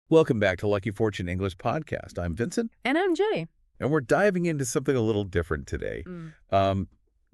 Welcome back to Lucky Fortune English Podcast. I'm Vincent, And I'm Jay. and we're diving into something a little different today. Um,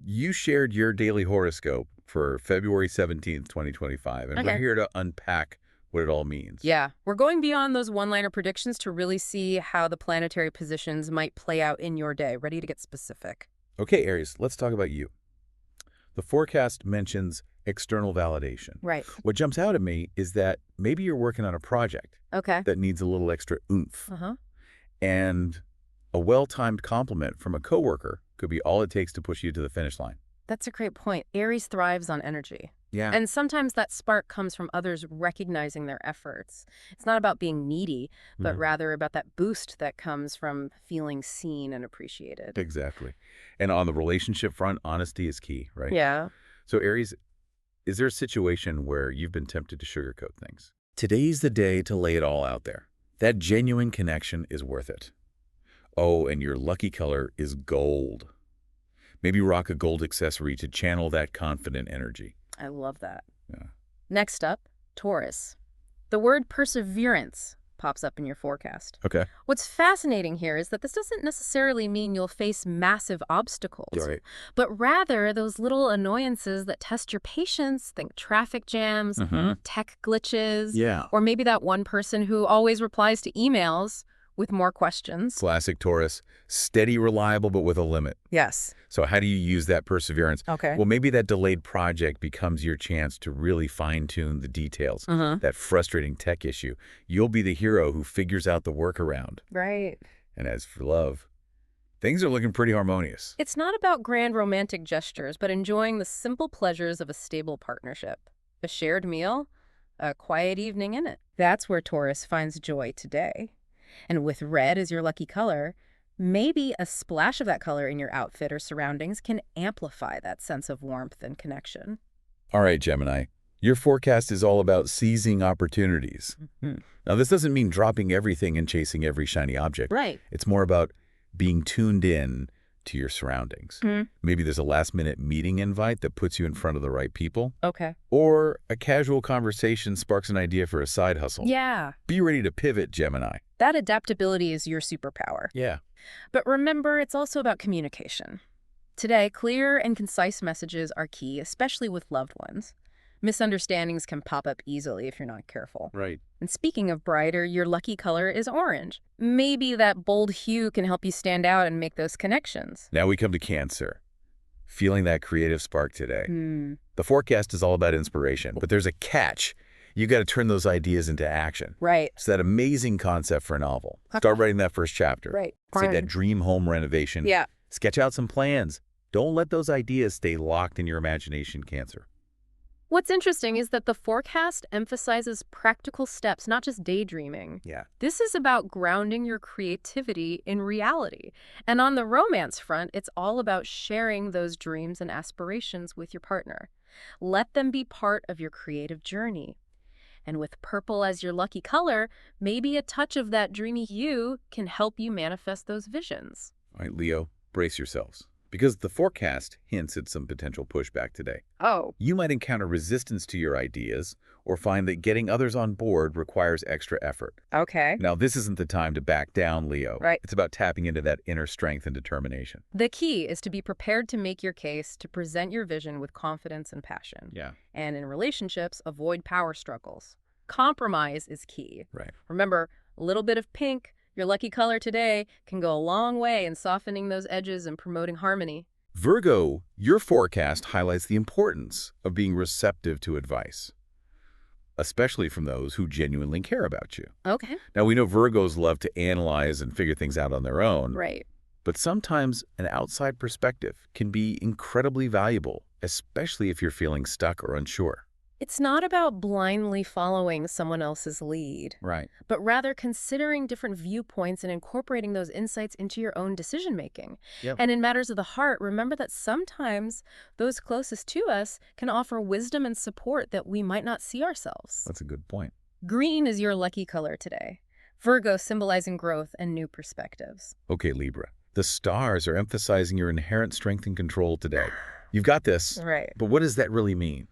you shared your daily horoscope for February 17th, 2025, and we're Okay. here to unpack what it all means. Yeah, we're going beyond those one-liner predictions to really see how the planetary positions might play out in your day. Ready to get specific? Okay, Aries, let's talk about you. The forecast mentions external validation. Right. What jumps out at me is that maybe you're working on a project Okay. that needs a little extra oomph, Uh-huh. and a well-timed compliment from a coworker could be all it takes to push you to the finish line. That's a great point. Aries thrives on energy. Yeah. And sometimes that spark comes from others recognizing their efforts. It's not about being needy, but rather about that boost that comes from feeling seen and appreciated. Exactly. And on the relationship front, honesty is key, right? Yeah. So Aries, is there a situation where you've been tempted to sugarcoat things? Today's the day to lay it all out there. That genuine connection is worth it. Oh, and your lucky color is gold. Maybe rock a gold accessory to channel that confident energy. I love that. Yeah. Next up, Taurus. The word perseverance pops up in your forecast. Okay. What's fascinating here is that this doesn't necessarily mean you'll face massive obstacles, Right. but rather those little annoyances that test your patience, think traffic jams, tech glitches, Yeah. or maybe that one person who always replies to emails with more questions. Classic Taurus. Steady, reliable, but with a limit. Yes. So how do you use that perseverance? Okay. Well, maybe that delayed project becomes your chance to really fine-tune the details. That frustrating tech issue. You'll be the hero who figures out the workaround. Right. And as for love, things are looking pretty harmonious. It's not about grand romantic gestures, but enjoying the simple pleasures of a stable partnership. A shared meal, a quiet evening in it. That's where Taurus finds joy today. And with red as your lucky color, maybe a splash of that color in your outfit or surroundings can amplify that sense of warmth and connection. All right, Gemini, your forecast is all about seizing opportunities. Now, this doesn't mean dropping everything and chasing every shiny object. Right. It's more about being tuned in to your surroundings. Maybe there's a last-minute meeting invite that puts you in front of the right people. Okay. Or a casual conversation sparks an idea for a side hustle. Yeah. Be ready to pivot, Gemini. That adaptability is your superpower. Yeah. But remember, it's also about communication. Today, clear and concise messages are key, especially with loved ones. Misunderstandings can pop up easily if you're not careful. Right. And speaking of brighter, your lucky color is orange. Maybe that bold hue can help you stand out and make those connections. Now we come to Cancer. Feeling that creative spark today. The forecast is all about inspiration, but there's a catch. You got to turn those ideas into action. Right. It's that amazing concept for a novel. Start writing that first chapter. Right. It's like that dream home renovation. Yeah. Sketch out some plans. Don't let those ideas stay locked in your imagination, Cancer. What's interesting is that the forecast emphasizes practical steps, not just daydreaming. Yeah. This is about grounding your creativity in reality. And on the romance front, it's all about sharing those dreams and aspirations with your partner. Let them be part of your creative journey. And with purple as your lucky color, maybe a touch of that dreamy hue can help you manifest those visions. All right, Leo, brace yourselves. Because the forecast hints at some potential pushback today. Oh. You might encounter resistance to your ideas or find that getting others on board requires extra effort. Okay. Now, this isn't the time to back down, Leo. Right. It's about tapping into that inner strength and determination. The key is to be prepared to make your case, to present your vision with confidence and passion. Yeah. And in relationships, avoid power struggles. Compromise is key. Right. Remember, a little bit of pink, your lucky color today, can go a long way in softening those edges and promoting harmony. Virgo, your forecast highlights the importance of being receptive to advice, especially from those who genuinely care about you. Okay. Now, we know Virgos love to analyze and figure things out on their own. Right. But sometimes an outside perspective can be incredibly valuable, especially if you're feeling stuck or unsure. It's not about blindly following someone else's lead, Right. but rather considering different viewpoints and incorporating those insights into your own decision-making. Yep. And in matters of the heart, remember that sometimes those closest to us can offer wisdom and support that we might not see ourselves. That's a good point. Green is your lucky color today. Virgo symbolizing growth and new perspectives. Okay, Libra. The stars are emphasizing your inherent strength and control today. You've got this. Right. But what does that really mean?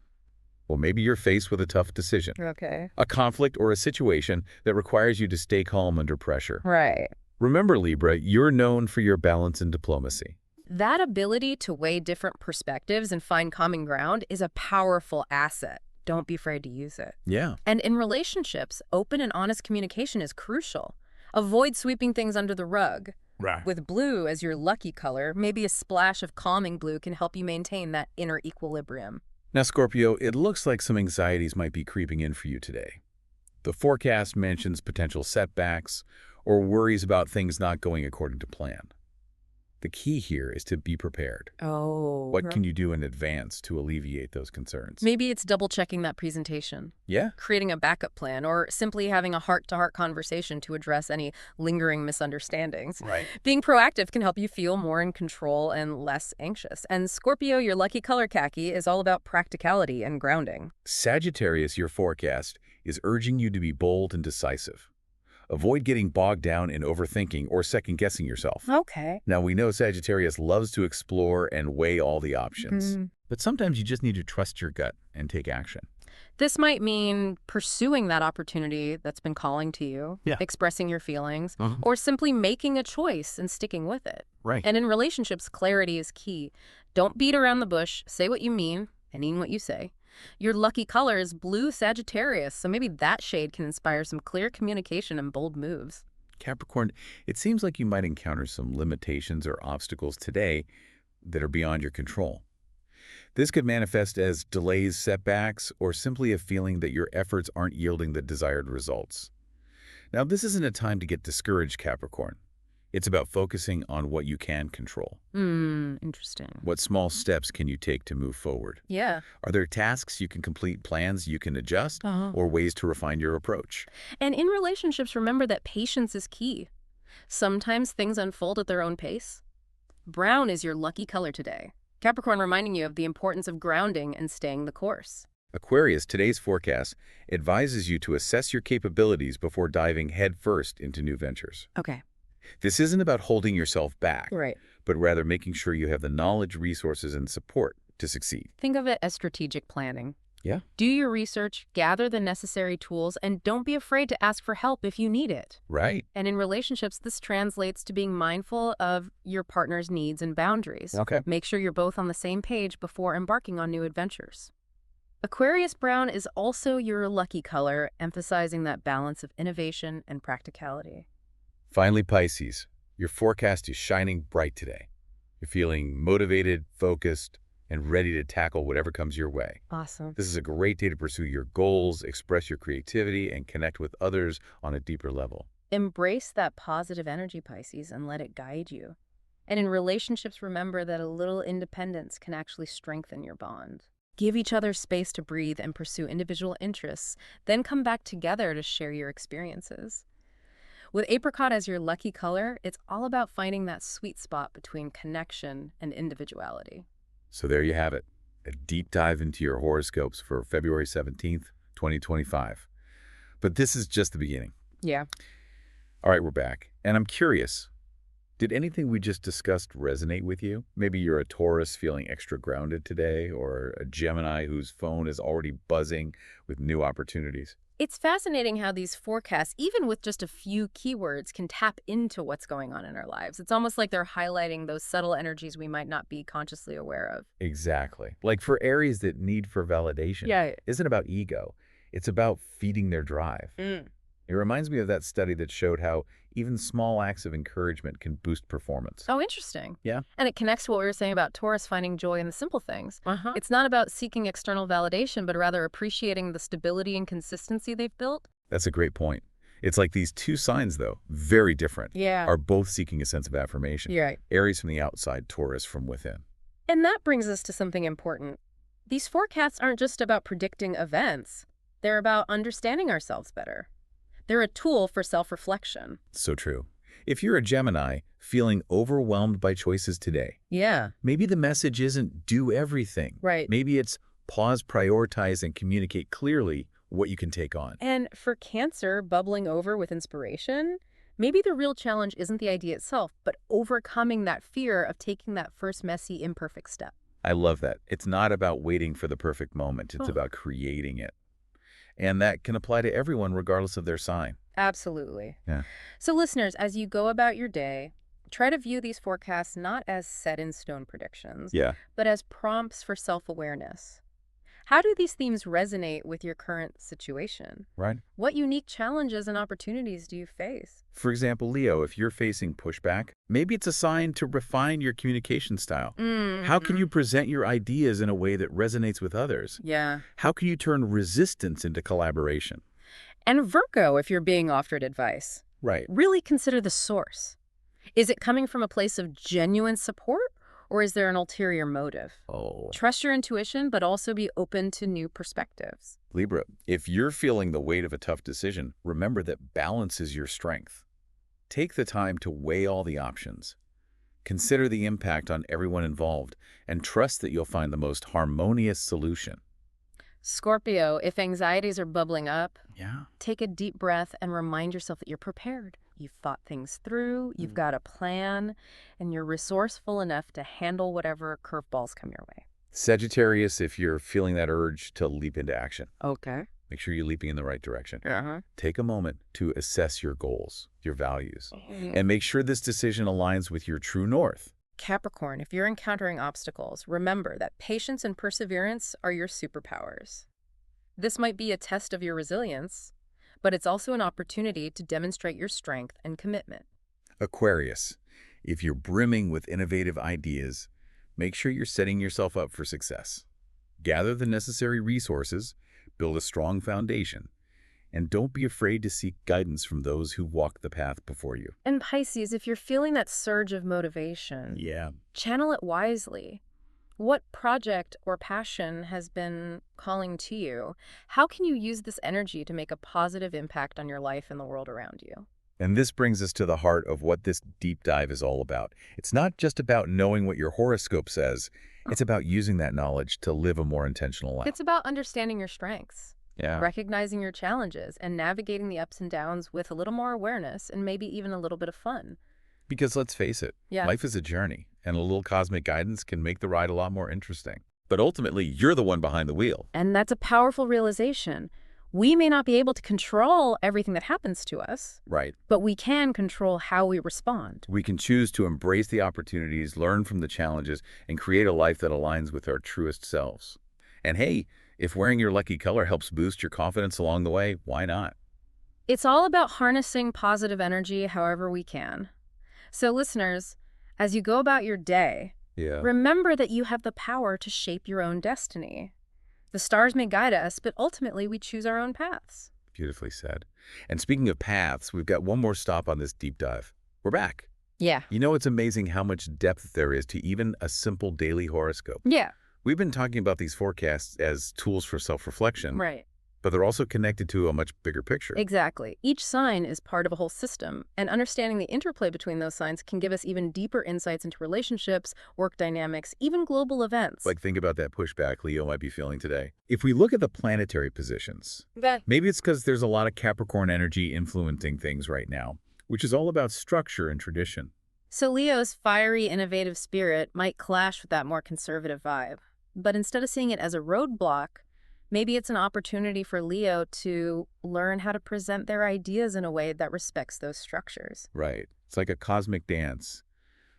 Well, maybe you're faced with a tough decision, Okay. a conflict or a situation that requires you to stay calm under pressure. Right. Remember, Libra, you're known for your balance and diplomacy. That ability to weigh different perspectives and find common ground is a powerful asset. Don't be afraid to use it. Yeah. And in relationships, open and honest communication is crucial. Avoid sweeping things under the rug. Right. With blue as your lucky color, maybe a splash of calming blue can help you maintain that inner equilibrium. Now, Scorpio, it looks like some anxieties might be creeping in for you today. The forecast mentions potential setbacks or worries about things not going according to plan. The key here is to be prepared. Oh. What can you do in advance to alleviate those concerns? Maybe it's double-checking that presentation, Yeah. creating a backup plan, or simply having a heart-to-heart conversation to address any lingering misunderstandings. Right. Being proactive can help you feel more in control and less anxious. And Scorpio, your lucky color khaki, is all about practicality and grounding. Sagittarius, your forecast, is urging you to be bold and decisive. Avoid getting bogged down in overthinking or second-guessing yourself. Okay. Now, we know Sagittarius loves to explore and weigh all the options. But sometimes you just need to trust your gut and take action. This might mean pursuing that opportunity that's been calling to you, Yeah. expressing your feelings, or simply making a choice and sticking with it. Right. And in relationships, clarity is key. Don't beat around the bush. Say what you mean and mean what you say. Your lucky color is blue Sagittarius, so maybe that shade can inspire some clear communication and bold moves. Capricorn, it seems like you might encounter some limitations or obstacles today that are beyond your control. This could manifest as delays, setbacks, or simply a feeling that your efforts aren't yielding the desired results. Now, this isn't a time to get discouraged, Capricorn. It's about focusing on what you can control. Interesting. What small steps can you take to move forward? Yeah. Are there tasks you can complete, plans you can adjust, or ways to refine your approach? And in relationships, remember that patience is key. Sometimes things unfold at their own pace. Brown is your lucky color today. Capricorn reminding you of the importance of grounding and staying the course. Aquarius, today's forecast advises you to assess your capabilities before diving headfirst into new ventures. Okay. This isn't about holding yourself back, Right. but rather making sure you have the knowledge, resources, and support to succeed. Think of it as strategic planning. Yeah. Do your research, gather the necessary tools, and don't be afraid to ask for help if you need it. Right. And in relationships, this translates to being mindful of your partner's needs and boundaries. Okay. Make sure you're both on the same page before embarking on new adventures. Aquarius brown is also your lucky color, emphasizing that balance of innovation and practicality. Finally, Pisces, your forecast is shining bright today. You're feeling motivated, focused, and ready to tackle whatever comes your way. Awesome. This is a great day to pursue your goals, express your creativity, and connect with others on a deeper level. Embrace that positive energy, Pisces, and let it guide you. And in relationships, remember that a little independence can actually strengthen your bond. Give each other space to breathe and pursue individual interests, then come back together to share your experiences. With apricot as your lucky color, it's all about finding that sweet spot between connection and individuality. So there you have it, a deep dive into your horoscopes for February 17th, 2025. But this is just the beginning. Yeah. All right, we're back. And I'm curious, did anything we just discussed resonate with you? Maybe you're a Taurus feeling extra grounded today, or a Gemini whose phone is already buzzing with new opportunities. It's fascinating how these forecasts, even with just a few keywords, can tap into what's going on in our lives. It's almost like they're highlighting those subtle energies we might not be consciously aware of. Exactly. Like for Aries that need for validation, Yeah. isn't about ego. It's about feeding their drive. It reminds me of that study that showed how even small acts of encouragement can boost performance. Oh, interesting. Yeah. And it connects to what we were saying about Taurus finding joy in the simple things. It's not about seeking external validation, but rather appreciating the stability and consistency they've built. That's a great point. It's like these two signs, though, very different, Yeah. are both seeking a sense of affirmation. You're right. Aries from the outside, Taurus from within. And that brings us to something important. These forecasts aren't just about predicting events. They're about understanding ourselves better. They're a tool for self-reflection. So true. If you're a Gemini feeling overwhelmed by choices today, Yeah. maybe the message isn't do everything. Right. Maybe it's pause, prioritize, and communicate clearly what you can take on. And for Cancer, bubbling over with inspiration, maybe the real challenge isn't the idea itself, but overcoming that fear of taking that first messy, imperfect step. I love that. It's not about waiting for the perfect moment. It's Oh, about creating it. And that can apply to everyone regardless of their sign. absolutely. Yeah. So, listeners, as you go about your day, try to view these forecasts not as set in stone predictions, Yeah. but as prompts for self awareness. How do these themes resonate with your current situation? Right. What unique challenges and opportunities do you face? For example, Leo, if you're facing pushback, maybe it's a sign to refine your communication style. How can Mm-hmm. you present your ideas in a way that resonates with others? Yeah. How can you turn resistance into collaboration? And Virgo, if you're being offered advice, Right. really consider the source. Is it coming from a place of genuine support, or is there an ulterior motive? Oh. Trust your intuition, but also be open to new perspectives. Libra, if you're feeling the weight of a tough decision, remember that balance is your strength. Take the time to weigh all the options. Consider the impact on everyone involved, and trust that you'll find the most harmonious solution. Scorpio, if anxieties are bubbling up, Yeah. take a deep breath and remind yourself that you're prepared. You've thought things through, you've got a plan, and you're resourceful enough to handle whatever curveballs come your way. Sagittarius, if you're feeling that urge to leap into action, Okay. make sure you're leaping in the right direction. Uh-huh. Take a moment to assess your goals, your values, and make sure this decision aligns with your true north. Capricorn, if you're encountering obstacles, remember that patience and perseverance are your superpowers. This might be a test of your resilience, but it's also an opportunity to demonstrate your strength and commitment. Aquarius, if you're brimming with innovative ideas, make sure you're setting yourself up for success. Gather the necessary resources, build a strong foundation, and don't be afraid to seek guidance from those who walk the path before you. And Pisces, if you're feeling that surge of motivation, Yeah. channel it wisely. What project or passion has been calling to you? How can you use this energy to make a positive impact on your life and the world around you? And this brings us to the heart of what this deep dive is all about. It's not just about knowing what your horoscope says. It's about using that knowledge to live a more intentional life. It's about understanding your strengths, Yeah. recognizing your challenges, and navigating the ups and downs with a little more awareness and maybe even a little bit of fun. Because let's face it, Yeah. life is a journey, and a little cosmic guidance can make the ride a lot more interesting. But ultimately, you're the one behind the wheel. And that's a powerful realization. We may not be able to control everything that happens to us, Right. but we can control how we respond. We can choose to embrace the opportunities, learn from the challenges, and create a life that aligns with our truest selves. And hey, if wearing your lucky color helps boost your confidence along the way, why not? It's all about harnessing positive energy however we can. So listeners, as you go about your day, Yeah. remember that you have the power to shape your own destiny. The stars may guide us, but ultimately we choose our own paths. Beautifully said. And speaking of paths, we've got one more stop on this deep dive. We're back. Yeah. You know, it's amazing how much depth there is to even a simple daily horoscope. Yeah. We've been talking about these forecasts as tools for self-reflection, Right. but they're also connected to a much bigger picture. Exactly. Each sign is part of a whole system, and understanding the interplay between those signs can give us even deeper insights into relationships, work dynamics, even global events. Like, think about that pushback Leo might be feeling today. If we look at the planetary positions, that. maybe it's because there's a lot of Capricorn energy influencing things right now, which is all about structure and tradition. So Leo's fiery, innovative spirit might clash with that more conservative vibe. But instead of seeing it as a roadblock, maybe it's an opportunity for Leo to learn how to present their ideas in a way that respects those structures. Right. It's like a cosmic dance,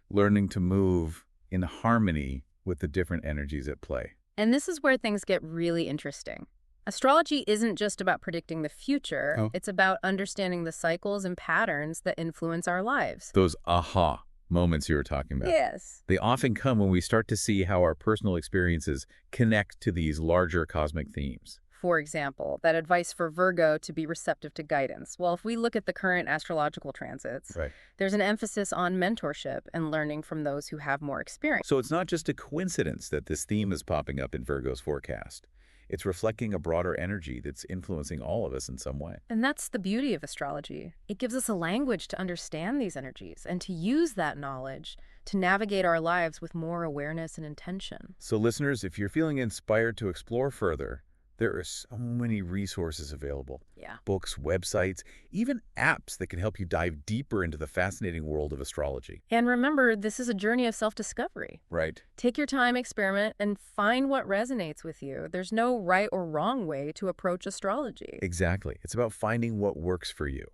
learning to move in harmony with the different energies at play. And this is where things get really interesting. Astrology isn't just about predicting the future. Oh. It's about understanding the cycles and patterns that influence our lives. Those aha moments you were talking about. Yes. They often come when we start to see how our personal experiences connect to these larger cosmic themes. For example, that advice for Virgo to be receptive to guidance. Well, if we look at the current astrological transits, Right. there's an emphasis on mentorship and learning from those who have more experience. So it's not just a coincidence that this theme is popping up in Virgo's forecast. It's reflecting a broader energy that's influencing all of us in some way. And that's the beauty of astrology. It gives us a language to understand these energies and to use that knowledge to navigate our lives with more awareness and intention. So listeners, if you're feeling inspired to explore further, There are so many resources available. Yeah. Books, websites, even apps that can help you dive deeper into the fascinating world of astrology. And remember, this is a journey of self-discovery. Right. Take your time, experiment, and find what resonates with you. There's no right or wrong way to approach astrology. Exactly. It's about finding what works for you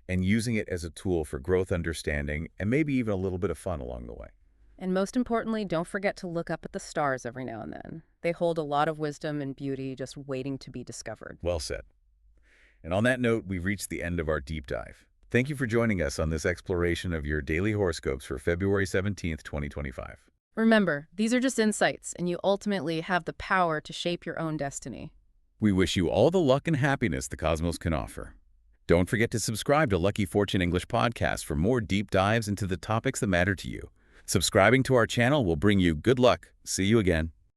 and using it as a tool for growth, understanding, and maybe even a little bit of fun along the way. And most importantly, don't forget to look up at the stars every now and then. They hold a lot of wisdom and beauty just waiting to be discovered. Well said. And on that note, we've reached the end of our deep dive. Thank you for joining us on this exploration of your daily horoscopes for February 17th, 2025. Remember, these are just insights, and you ultimately have the power to shape your own destiny. We wish you all the luck and happiness the cosmos can offer. Don't forget to subscribe to Lucky Fortune English Podcast for more deep dives into the topics that matter to you. Subscribing to our channel will bring you good luck. See you again.